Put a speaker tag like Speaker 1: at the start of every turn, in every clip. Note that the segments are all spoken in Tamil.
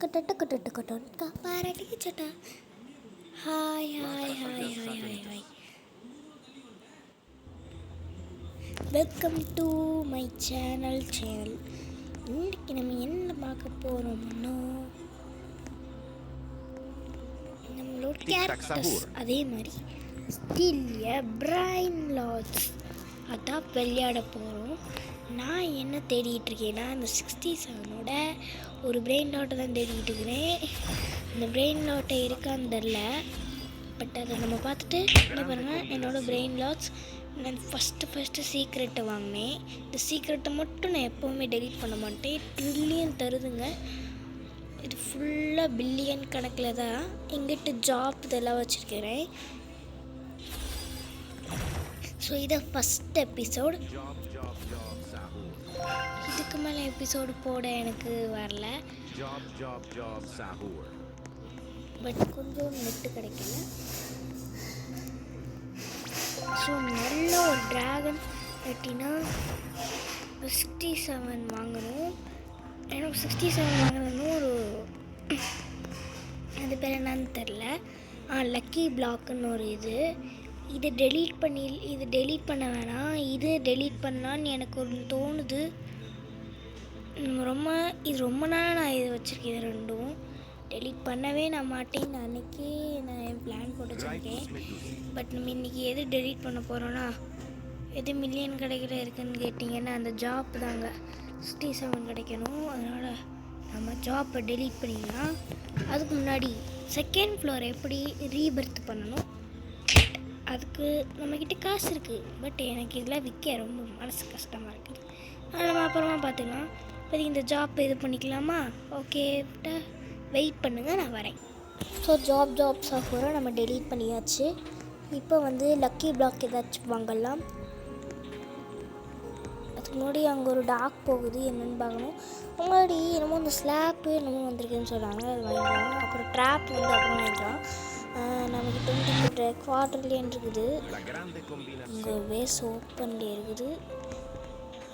Speaker 1: பாராட்டிக்கு சட்டா. Hi hi hi hi hi hi. Welcome to my channel. இன்றைக்கி நம்ம என்ன பார்க்க போகிறோம்னா நம்மளோட கேரக்டர்ஸ் அதே மாதிரி ஸ்டில் பிரைன் லாட்ஸ் அதான் விளையாட போகிறோம். நான் என்ன தேடிகிட்டு இருக்கேன்னா இந்த 67ஓட ஒரு பிரெயின் லாட்டை தான் தேடிக்கிட்டு இருக்கிறேன். இந்த பிரெயின் லாட்டை இருக்கான்னு தெரில, பட் அதை நம்ம பார்த்துட்டு என்ன பாருங்கள், என்னோடய பிரெயின் லாட்ஸ் நான் ஃபஸ்ட்டு சீக்ரெட்டை வாங்கினேன். இந்த சீக்ரெட்டை மட்டும் நான் எப்போவுமே டெலீட் பண்ண மாட்டேன். ட்ரில்லியன் தருதுங்க. இது ஃபுல்லாக பில்லியன் கணக்கில் தான். எங்கிட்ட ஜாப் இதெல்லாம் வச்சுருக்கிறேன். ஸோ இதை ஃபஸ்ட் எபிசோடு. இதுக்கு மேலே எபிசோடு போட எனக்கு வரல, பட் கொஞ்சம் நெட்டு கிடைக்கல. ஸோ நல்ல ஒரு ட்ராகன் கட்டினா 67 வாங்கணும். எனக்கு 67 வாங்கினதுன்னு ஒரு அது பேர் என்னன்னு தெரில. லக்கி பிளாக்குன்னு ஒரு இது டெலீட் பண்ண வேணாம். இது டெலீட் பண்ணலான்னு எனக்கு ஒரு தோணுது. ரொம்ப நாள் நான் இது வச்சுருக்கேன். இது ரெண்டும் டெலீட் பண்ணவே நான் மாட்டேன். அன்றைக்கி நான் என் பிளான் போட்டு வச்சுருக்கேன். பட் நம்ம இன்றைக்கி எது டெலீட் பண்ண போகிறோன்னா, எது மில்லியன் கிடைக்கிற இருக்குதுன்னு கேட்டிங்கன்னா அந்த ஜாப் தாங்க. 67 கிடைக்கணும். அதனால் நம்ம ஜாப்பை டெலீட் பண்ணிடலாம். அதுக்கு முன்னாடி செகண்ட் ஃப்ளோர் எப்படி ரீபர்த் பண்ணணும், அதுக்கு நம்மக்கிட்ட காசு இருக்குது. பட் எனக்கு இதில் விற்க ரொம்ப மனசு கஷ்டமாக இருக்குது. அதனால் நம்ம அப்புறமா பார்த்துக்கலாம். இப்போதைக்கு இந்த ஜாப் இது பண்ணிக்கலாமா? ஓகே, வெயிட் பண்ணுங்கள், நான் வரேன். ஸோ ஜாப்ஸ் ஆஃபரை நம்ம டெலீட் பண்ணியாச்சு. இப்போ லக்கி பிளாக் ஏதாச்சும் வாங்கலாம். அதுக்கு முன்னாடி அங்கே ஒரு டாக் போகுது, என்னென்னு பார்க்கணும். முன்னாடி என்னமோ இந்த ஸ்லாப்பு என்னமோ வந்திருக்குன்னு சொல்கிறாங்க, அது வாங்கிக்கலாம். அப்புறம் ட்ராப் அப்புறம் வாங்கிக்கலாம். நம்மக்கிட்ட குவார்டர்லியன் இருக்குது. இங்கே வேஸ் ஓப்பன்லேயே இருக்குது.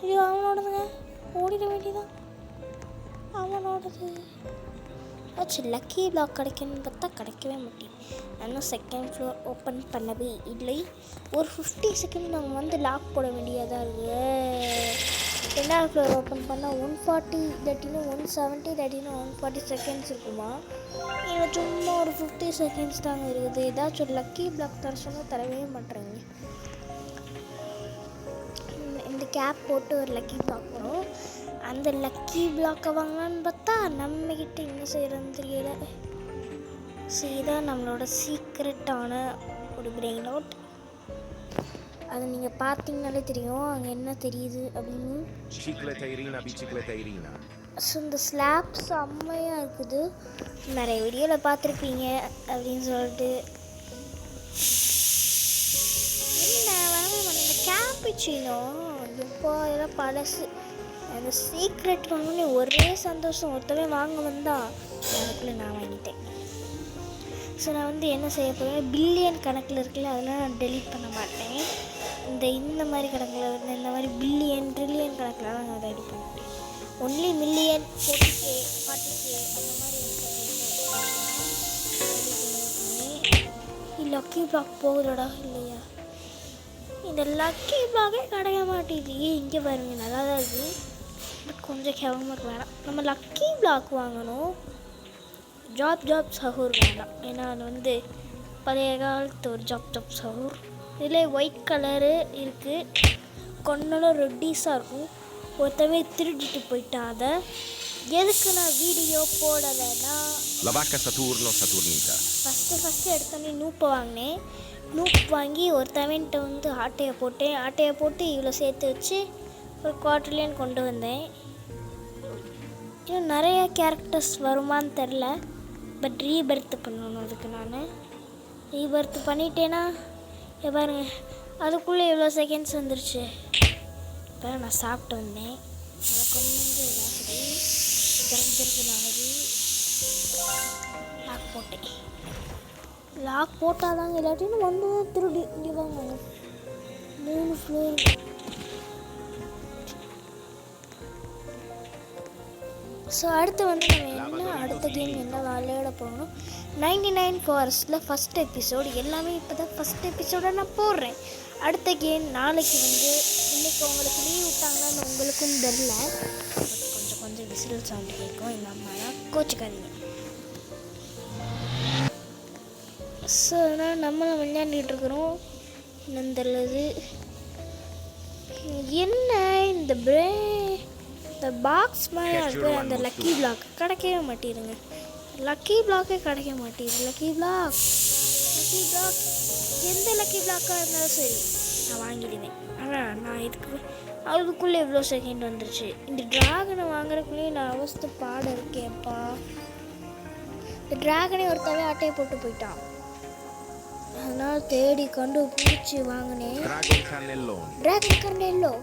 Speaker 1: ஐயோ, அவனோடதுங்க, ஓடிட வேண்டியதான். அவனோடது ஆச்சு. லக்கி பிளாக் கிடைக்கணும்னு பார்த்தா கிடைக்கவே மாட்டேன். ஆனால் செகண்ட் ஃப்ளோர் ஓப்பன் பண்ணவே இல்லை. ஒரு 50 செகண்ட் நம்ம லாக் போட வேண்டியதாக இருக்குது. ரெண்டாவது ஃப்ளோர் ஓப்பன் பண்ணால் 140 இல்லாட்டினா 170 இல்லாட்டினா 140 செகண்ட்ஸ் இருக்குமா? எனக்கு சும்மா ஒரு 50 செகண்ட்ஸ் தாங்க இருக்குது. ஏதாச்சும் ஒரு லக்கி பிளாக் தர சொன்னால் தரவே மாட்டேறீங்க. இந்த கேப் போட்டு ஒரு லக்கி பிளாக் வரும். அந்த லக்கி பிளாக்கை வாங்கலான்னு பார்த்தா நம்மக்கிட்ட என்ன செய்கிறோன்னு தெரியல. ஸோ இதான் நம்மளோட சீக்ரெட்டான ஒரு பிரெயின் அவுட். அதை நீங்கள் பார்த்தீங்கனாலே தெரியும் அங்கே என்ன தெரியுது அப்படின்னு. ஸோ இந்த ஸ்லாப் செம்மையாக இருக்குது. நிறைய வீடியோவில் பார்த்துருப்பீங்க அப்படின்னு சொல்லிட்டு. என்ன இந்த கேப்பிச்சினோ எப்போ இதெல்லாம் பழசு. அந்த சீக்ரெட் வாங்கணும்னு ஒரே சந்தோஷம். ஒருத்தவே வாங்க வந்தால் அதுக்குள்ளே நான் வாங்கிட்டேன். ஸோ நான் என்ன செய்ய போகிறேன், பில்லியன் கணக்கில் இருக்குல்ல, அதெல்லாம் நான் டெலீட் பண்ண மாட்டேன். இந்த மாதிரி கணக்கில் இந்த மாதிரி பில்லியன் ட்ரில்லியன் கணக்கில் நான் ரெடி பண்ணிட்டேன். ஒன்லி மில்லியன் 40K 40K அந்த மாதிரி லக்கி பிளாக் போகுதடா இல்லையா? இந்த லக்கி பிளாக்கே கிடைக்க மாட்டேங்குது. இங்கே பாருங்க, நல்லா தான் இருக்குது. பட் கொஞ்சம் கேவலமாக வேணாம். நம்ம லக்கி பிளாக் வாங்கணும். ஜாப் சஹூர் வேண்டாம். ஏன்னா அது பழைய காலத்து ஒரு ஜாப் சஹூர். இதில் ஒயிட் கலரு இருக்குது, கொன்னலும் ரெட்டிஸாக இருக்கும். ஒருத்தவே திருடிட்டு போயிட்டான். அதை எதுக்கு நான் வீடியோ போடலைன்னா, ஃபஸ்ட்டு எடுத்தோடனே நூப்பை வாங்கினேன். நூப் வாங்கி ஒருத்தவன்ட்டு ஆட்டையை போட்டு இவ்வளோ சேர்த்து வச்சு ஒரு குவார்டர்லியன் கொண்டு வந்தேன். இன்னும் நிறைய கேரக்டர்ஸ் வருமானு தெரில. பட் ரீபர்த் பண்ணணும். அதுக்கு நான் ரீபர்த் பண்ணிட்டேன்னா பாருங்க, அதுக்குள்ளே எவ்வளோ செகண்ட்ஸ் வந்துருச்சு. இப்போ நான் சாப்பிட்டு வந்தேன். அதை கொஞ்சம் இதாகுது, ஆகுது. லாக் போட்டேன். லாக் போட்டால் தாங்க, இல்லாட்டின்னு திருடி இங்கே வாங்க 3 ஃப்ளோர். ஸோ அடுத்து நம்ம என்ன அடுத்த கேம் என்ன விளையாட போகணும் 99 ஃபாரஸ்ட்டில் ஃபஸ்ட் எபிசோடு எல்லாமே இப்போ தான் ஃபஸ்ட் எபிசோடாக நான் போடுறேன். அடுத்த கேம் நாளைக்கு வந்து இன்றைக்கி உங்களுக்கு லீவ் விட்டாங்கன்னு உங்களுக்கும் தெரில. கொஞ்சம் விசில் சவுண்டு கேட்கும், எங்கள் அம்மா கோச்சிக்காதீங்க. ஸோ அதனால் நம்மளும் விளையாண்டுட்டு இருக்கிறோம். என்னன்னு தெரிலது என்ன இந்த பாக்ஸ் மாதிரி இருக்கு. அந்த லக்கி பிளாக் கிடைக்கவே மாட்டேதுங்க. லக்கி பிளாக்கே கிடைக்க மாட்டேங்குது. லக்கி பிளாக் எந்த லக்கி பிளாக்காக இருந்தாலும் சரி நான் வாங்கிடுவேன். ஆனால் நான் அதுக்குள்ளே எவ்வளோ செகண்ட் வந்துருச்சு. இந்த ட்ராகனை வாங்குறதுக்குள்ளேயே நான் அவஸ்தை பாட இருக்கேன்ப்பா. இந்த ட்ராகனே ஒருத்தவே ஆட்டையை போட்டு போயிட்டான். அதனால் தேடி கண்டுபிடிச்சி வாங்கினேன். ட்ராகன் கர்னெல்லோ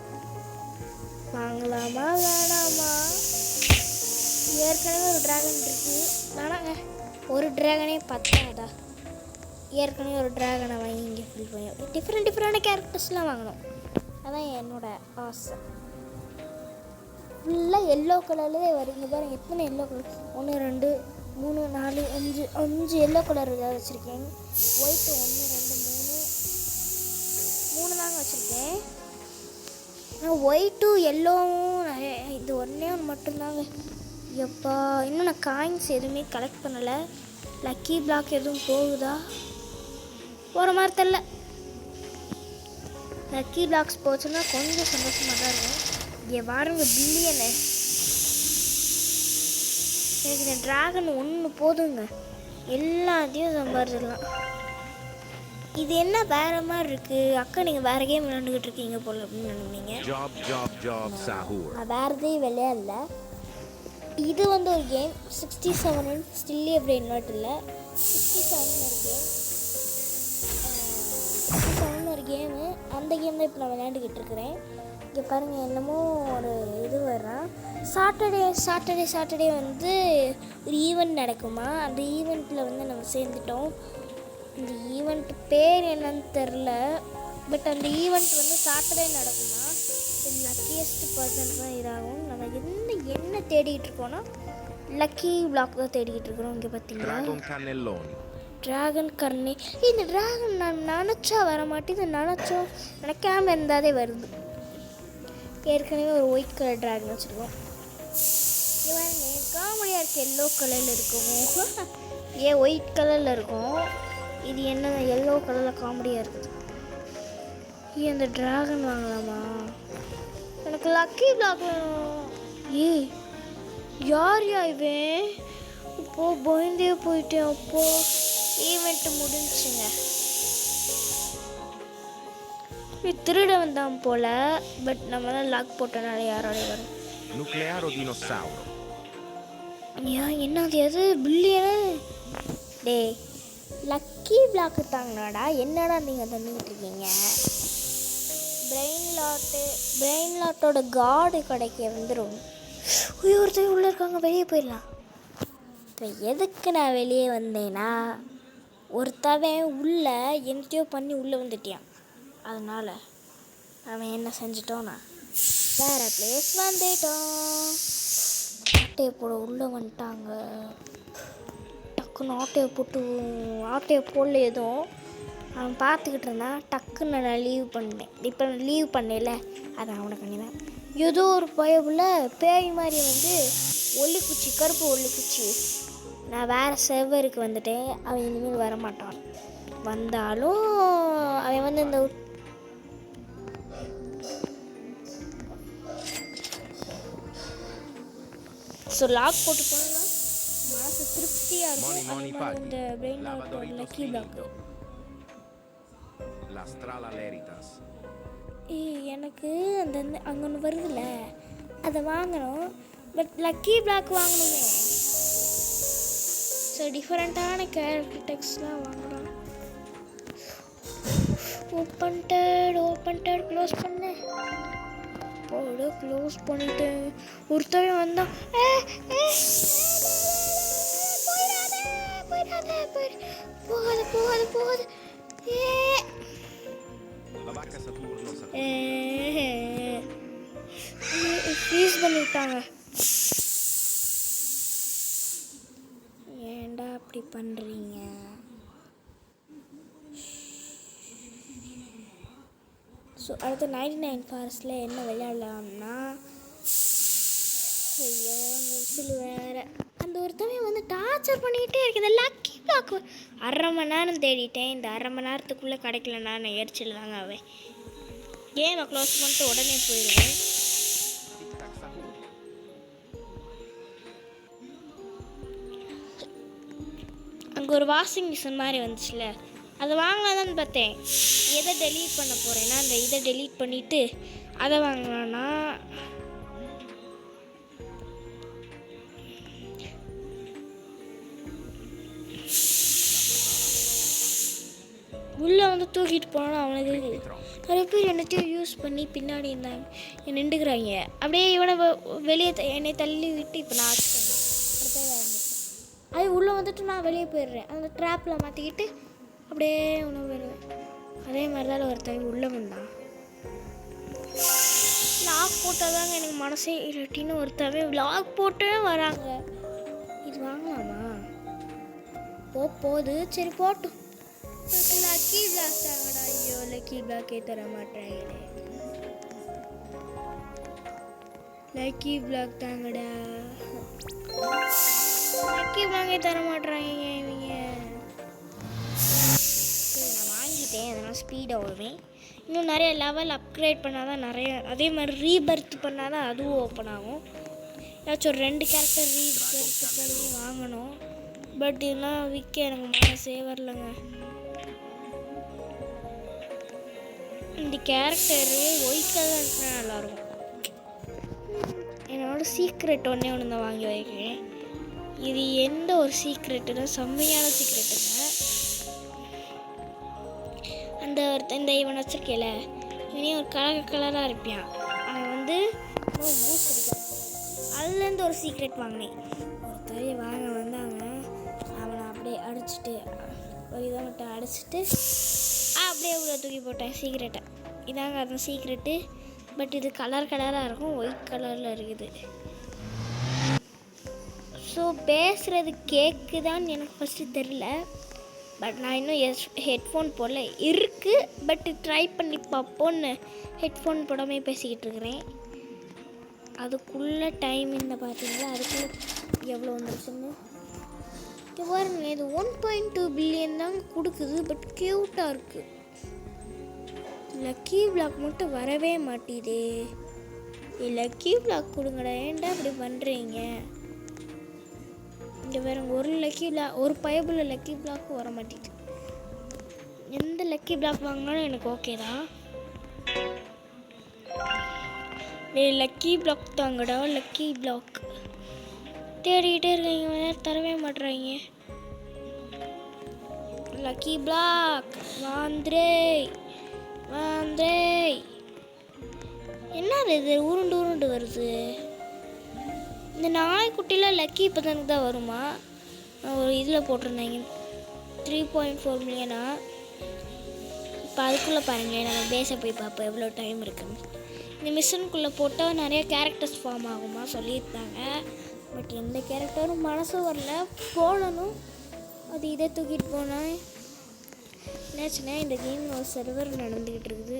Speaker 1: வாங்கலாமா வேணாமா? ஏற்கனவே ஒரு ட்ராகன் இருக்குது. வேணாங்க, ஒரு ட்ராகனே பத்தாதா? ஏற்கனவே ஒரு ட்ராகனை வாங்கி இங்கே ஃபில் பண்ணி டிஃப்ரெண்டான கேரக்டர்ஸ்லாம் வாங்கணும். அதான் என்னோட ஆசை. ஃபுல்லாக எல்லோ கலர்லேயே வருங்க. பாருங்கள் எத்தனை எல்லோ கலர், 1 2 3 4 5 எல்லோ கலர் வச்சுருக்கேன். ஒயிட்டு 1 2 3 தாங்க வச்சுருக்கேன். ஒயிட்டும் எல்லோவும் இது ஒன்றே ஒன்று மட்டும்தாங்க. எப்பா இன்னும் நான் காயின்ஸ் எதுவுமே கலெக்ட் பண்ணலை. லக்கி பிளாக் எதுவும் போகுதா? போகிற மாதிரி தெரில. லக்கி பிளாக்ஸ் போச்சுன்னா கொஞ்சம் சந்தோஷமாக தான் இருக்கும். இங்கே வாருங்க பில்லியனு. எனக்கு இந்த ட்ராகன் ஒன்று போதுங்க, எல்லாத்தையும் சம்பாரிச்சிடலாம். இது என்ன வேறு மாதிரி இருக்குது அக்கா? நீங்கள் வேறு கேம் விளையாண்டுக்கிட்டு இருக்கீங்க போல் அப்படின்னு நினைக்கிறீங்க. நான் வேறு எதையும் விளையாடல. இது வந்து ஒரு கேம் 67 ஸ்டில் எப்படி இன்வெர்ட்டில் 67 ஒரு கேம். 67 ஒரு கேமு. அந்த கேம் தான் இப்போ நான் விளையாண்டுக்கிட்டு இருக்கிறேன். இங்கே பாருங்கள் என்னமோ ஒரு இது வர்றான். சாட்டர்டே வந்து ஒரு ஈவெண்ட் நடக்குமா. அந்த ஈவெண்ட்டில் வந்து நம்ம சேர்ந்துட்டோம். இந்த ஈவெண்ட் பேர் என்னன்னு தெரில. பட் அந்த ஈவெண்ட் வந்து சாட்டர்டே நடக்குமா. லக்கியஸ்ட் பர்சன் தான் இதாகும். நம்ம என்ன தேடிக்கிட்டு இருக்கோன்னா லக்கி பிளாக் தான் தேடிக்கிட்டு இருக்கிறோம். இங்கே பார்த்தீங்களா ட்ராகன் கர்னே. இந்த ட்ராகன் நான் நினச்சா வர மாட்டேது, நினைக்காம இருந்தாதே வருது. ஏற்கனவே ஒரு ஒயிட் கலர் ட்ராகன் வச்சுருக்கோம். காமெடியாக இருக்குது. எல்லோ கலரில் இருக்கும், ஏன் ஒயிட் கலரில் இருக்கும். இது என்ன எல்லோ கலரில் காமெடியாக இருக்குது. இந்த ட்ராகன் வாங்கலாமா? எனக்கு லக்கி பிளாக் வேணும். யார் இவன்? இப்போது பயந்தே போயிட்டேன். அப்போது ஈவெண்ட்டு முடிஞ்சுங்க. திருட வந்தான் போல். பட் நம்மளால் லாக் போட்டனால யாரோடைய வரும். ஏன் என்ன அது எது பில்லியனு? டே லக்கி பிளாக்கு தாங்கடாடா. என்னடா நீங்கள் தண்ணிக்கிட்டு இருக்கீங்க? பிரெயின் லாட்டோட கார்டு கிடைக்க வந்துடும். ஒருத்தர் உள்ளே இருக்காங்க, வெளியே போயிடலாம். இப்போ எதுக்கு நான் வெளியே வந்தேன்னா ஒருத்தவன் உள்ளே என்னத்தையோ பண்ணி உள்ளே வந்துட்டியான். அதனால் அவன் என்ன செஞ்சிட்டோன்னா வேறு பிளேஸ் வந்துட்டோம். ஆட்டையை போட உள்ளே வந்துட்டாங்க. டக்குன்னு ஆட்டையை போடல எதுவும். அவன் பார்த்துக்கிட்டு இருந்தான். டக்குன்னு நான் லீவ் பண்ணேன். இப்போ நான் லீவ் பண்ணல, அதை அவனை பண்ணினேன். ஏதோ ஒரு பயபுல பேய் மாதிரி வந்து கருப்பு ஒல்லிக்குச்சி. நான் வேறு சர்வருக்கு வந்துட்டேன். அவன் இனிமேல் வரமாட்டான். வந்தாலும் அவன் வந்து இந்த ஸோ லாக் போட்டு போனோம்னா மனசு திருப்தியாக இருக்கும். இந்த பிரெயின் லாக்கோட லக்கி பிளாக் எனக்கு அந்த அங்கே ஒன்று வருதுல்ல, அதை வாங்கணும். பட் லக்கி பிளாக் வாங்கணுமே. ஸோ டிஃப்ரெண்ட்டான கேரக்டர் டெக்ஸ்ட்லாம் வாங்கணும். ஓப்பன்டட் க்ளோஸ் பண்ணேன். போடு க்ளோஸ் பண்ணிட்டேன். ஒருத்தவன் வந்தான். போகாது. ஃப்ரீஸ் பண்ணி விட்டாங்க. இப்படி பண்ணுறீங்க? ஸோ அடுத்து 99 ஃபாரஸ்ட்டில் என்ன விளையாடலாம்னா, ஐயோ வேறு அந்த ஒருத்தவன் வந்து டார்ச்சர் பண்ணிக்கிட்டே இருக்குது. லக்கி பிளாக் அரை மணி நேரம் தேடிட்டேன். இந்த அரை மணி நேரத்துக்குள்ளே கிடைக்கலன்னா நான் எரிச்சல் தாங்க அவன். கேமை க்ளோஸ் பண்ணிட்டு உடனே போயிடுவேன். அங்கே ஒரு வாஷிங் மிஷின் மாதிரி வந்துச்சுல, அதை வாங்கலான்னு பார்த்தேன். எதை டெலீட் பண்ண போகிறேன்னா அந்த இதை டெலீட் பண்ணிவிட்டு அதை வாங்கலான்னா உள்ளே வந்து தூக்கிட்டு போனால் அவனுக்கு நிறைய பேர் என்னத்தையும் யூஸ் பண்ணி பின்னாடி இருந்தாங்க நின்றுக்கிறாங்க. அப்படியே இவனை வெளியே என்னை தள்ளி விட்டு இப்போ நான் அடுத்ததாக அது உள்ளே வந்துட்டு நான் வெளியே போயிடுறேன். அந்த ட்ராப்பில் மாற்றிக்கிட்டு அப்படியே உணவு வருவேன். அதே மாதிரி தான் ஒருத்தவங்க உள்ளே வந்தான். லாக் போட்டால் தாங்க எனக்கு மனசே இல்லாட்டின்னு ஒருத்தவங்க லாக் போட்டே வராங்க. இது வாங்கலாமா? போகுது, சரி போட்டும். லக்கி பிளாக் தாங்கடா. ஐயோ லக்கி பிளாக்கே தர மாட்டேன். லக்கி பிளாக் தாங்கடா. லக்கி பிளாக்கே தர மாட்டேறாங்க இவங்க. நான் வாங்கிட்டேன், அதனால் ஸ்பீடாக ஓடுவேன். இன்னும் நிறைய லெவல் அப்கிரேட் பண்ணால் தான் நிறைய, அதே மாதிரி ரீபர்த் பண்ணால் தான் அதுவும் ஓப்பன் ஆகும். ஏதாச்சும் ஒரு 2 கேரக்டர் ரீபர்த் பண்ணி வாங்கணும். பட் இதெல்லாம் விற்க எனக்கு மனசே வரலங்க. இந்த கேரக்டரு ஒயிட்டாக தான் இருந்துச்சுன்னா நல்லாயிருக்கும். என்னோட சீக்ரெட் ஒன்றே தான் வாங்கி வைக்கிறேன். இது எந்த ஒரு சீக்ரெட்டுனா செம்மையான சீக்ரெட்டுங்க. அந்த இந்த இவன் வச்சிருக்கேல, இவனே ஒரு கலராக இருப்பான். அவன் வந்து பூஸ்ட் அடிக்கும். அதுலேருந்து ஒரு சீக்ரெட் வாங்கினேன். ஒருத்தரைய வாங்க வந்தாங்க, அவனை அப்படியே அடிச்சுட்டு ஒரு இதை மட்டும் அடிச்சுட்டு அப்படியே உள்ள தூக்கி போட்டேன் சீக்ரெட்டை. இதாங்க அது சீக்ரெட்டு. பட் இது கலராக இருக்கும், ஒயிட் கலரில் இருக்குது. ஸோ பேசுகிறது கேட்குதான்னு எனக்கு ஃபஸ்ட்டு தெரில. பட் நான் இன்னும் ஹெட்ஃபோன் போடல. இருக்குது, பட் ட்ரை பண்ணி பார்ப்போன்னு ஹெட்ஃபோன் போடாமே பேசிக்கிட்டு இருக்கிறேன். அதுக்குள்ளே டைம் இந்த பார்த்தீங்களா, அதுக்குள்ளே எவ்வளோ வந்துருச்சுன்னு இங்கே பாருங்க. இது 1.2 பில்லியன் தாங்க கொடுக்குது. பட் க்யூட்டாக இருக்குது. லக்கி பிளாக் மட்டும் வரவே மாட்டேதே. லக்கி பிளாக் கொடுங்கடா, ஏன்டா இப்படி பண்ணுறீங்க? இங்கே வேறு ஒரு லக்கி பிளாக், ஒரு பைபிள் லக்கி பிளாக்கும் வர மாட்டேங்குது. எந்த லக்கி பிளாக் வாங்கினாலும் எனக்கு ஓகே தான். லக்கி பிளாக் தாங்கடா, லக்கி பிளாக் தேடிக்கிட்டே இருக்கீங்க, வேறு தரவே மாட்டுறாங்க. லக்கி பிளாக் வாந்தே வாந்தே. என்ன இது உருண்டு வருது? இந்த நாய்க்குட்டியில் லக்கி இப்போ தான் வருமா? ஒரு இதில் போட்டிருந்தாங்க 3.4 மில்லியனா. இப்போ அதுக்குள்ளே பாருங்களேன், நம்ம பேச போய் பார்ப்போம் எவ்வளோ டைம் இருக்குன்னு. இந்த மிஷினுக்குள்ளே போட்டால் நிறைய கேரக்டர்ஸ் ஃபார்ம் ஆகுமா சொல்லியிருந்தாங்க. பட் எந்த கேரக்டரும் மனசும் வரல, போடணும். அது இதை தூக்கிட்டு போனேன். என்னாச்சுன்னா இந்த கேம் ஒரு சர்வர் நடந்துக்கிட்டு இருக்குது.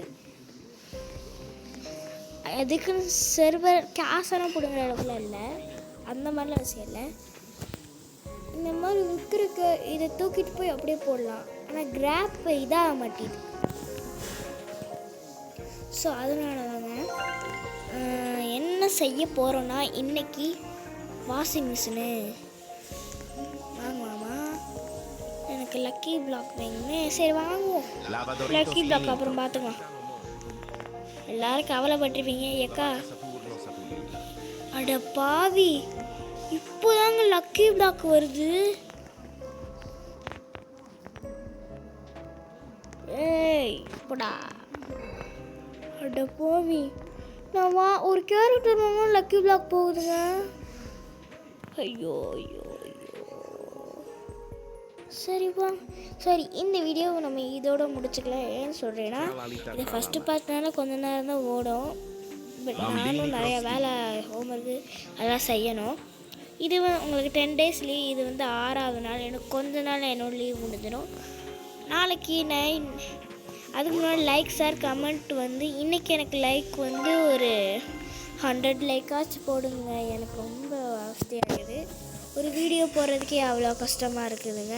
Speaker 1: அதுக்குன்னு சர்வர் கேஷெல்லாம் பிடுங்குற அளவுக்குலாம் இல்லை, அந்த மாதிரிலாம் விஷயம் இல்லை. இந்த மாதிரி விற்கிறக்கு இதை தூக்கிட்டு போய் அப்படியே போடலாம். ஆனால் கிராப் இதாக மாட்டேது. ஸோ அதனால தாங்க என்ன செய்ய போகிறோன்னா, இன்றைக்கி வாஷிங் மிஷினு வாங்குவாமா. எனக்கு லக்கி பிளாக் வேணுமே. சரி வாங்குவோம், லக்கி பிளாக் அப்புறம் பார்த்துக்கலாம். எல்லாரும் கவலைப்பட்டிருப்பீங்க, ஏக்கா அட பாவி இப்போதாங்க லக்கி பிளாக் வருது. ஏய் போடா, அட பாவி நான் ஒரு கேரக்டர் வாங்க லக்கி பிளாக் போகுதுங்க. ஐயோ ஐயோ ஐயோ. சரிப்பா, சரி இந்த வீடியோவை நம்ம இதோட முடிச்சுக்கலாம். ஏன்னு சொல்கிறேன்னா, இது ஃபஸ்ட்டு பார்ட்னால கொஞ்ச நேரம் தான் ஓடும். பட் நானும் நிறையா வேலை ஹோம்ஒர்க்கு அதெல்லாம் செய்யணும். இது உங்களுக்கு 10 டேஸ் லீவ். இது வந்து 6வது நாள். எனக்கு கொஞ்ச நாள் என்னோட லீவ் முடிஞ்சிடும். நாளைக்கு அதுக்கு முன்னாடி லைக் சார் கமெண்ட் வந்து இன்றைக்கி எனக்கு லைக் வந்து ஒரு 100 லைக்காச்சும் போடுங்க. எனக்கு ரொம்ப அவஸ்தையாகுது. ஒரு வீடியோ போடுறதுக்கே அவ்வளோ கஷ்டமாக இருக்குதுங்க.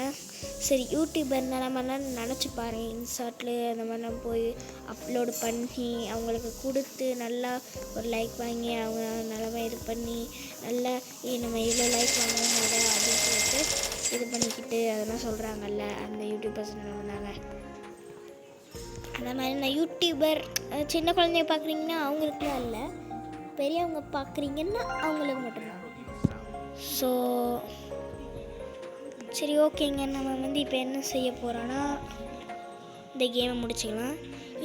Speaker 1: சரி, யூடியூபர் நிலமெல்லாம் நினச்சி பாருங்கள். இன்ஸ்டாட்டில் அந்த மாதிரிலாம் போய் அப்லோடு பண்ணி அவங்களுக்கு கொடுத்து நல்லா ஒரு லைக் வாங்கி அவங்க நிலமை இது பண்ணி நல்லா நம்ம இவ்வளோ லைக் வாங்கணும் அப்படின்னு சொல்லிட்டு இது பண்ணிக்கிட்டு அதெல்லாம் சொல்கிறாங்கல்ல, அந்த யூடியூபர்ஸ் நிலமை தாங்க. அந்த மாதிரி நான் யூடியூபர் சின்ன குழந்தைய பார்க்குறீங்கன்னா அவங்களுக்குலாம் இல்லை, பெரியவங்க பார்க்குறீங்கன்னா அவங்களுக்கு மட்டும்தான். ஸோ சரி, ஓகேங்க. நம்ம வந்து இப்போ என்ன செய்ய போகிறோன்னா இந்த கேமை முடிச்சுக்கலாம்.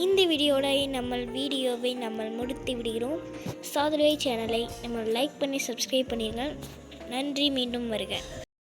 Speaker 1: இந்த வீடியோவை நம்ம முடித்து விடுகிறோம். சாதுரை சேனலை நம்ம லைக் பண்ணி சப்ஸ்கிரைப் பண்ணிடுங்க. நன்றி. மீண்டும் வருக.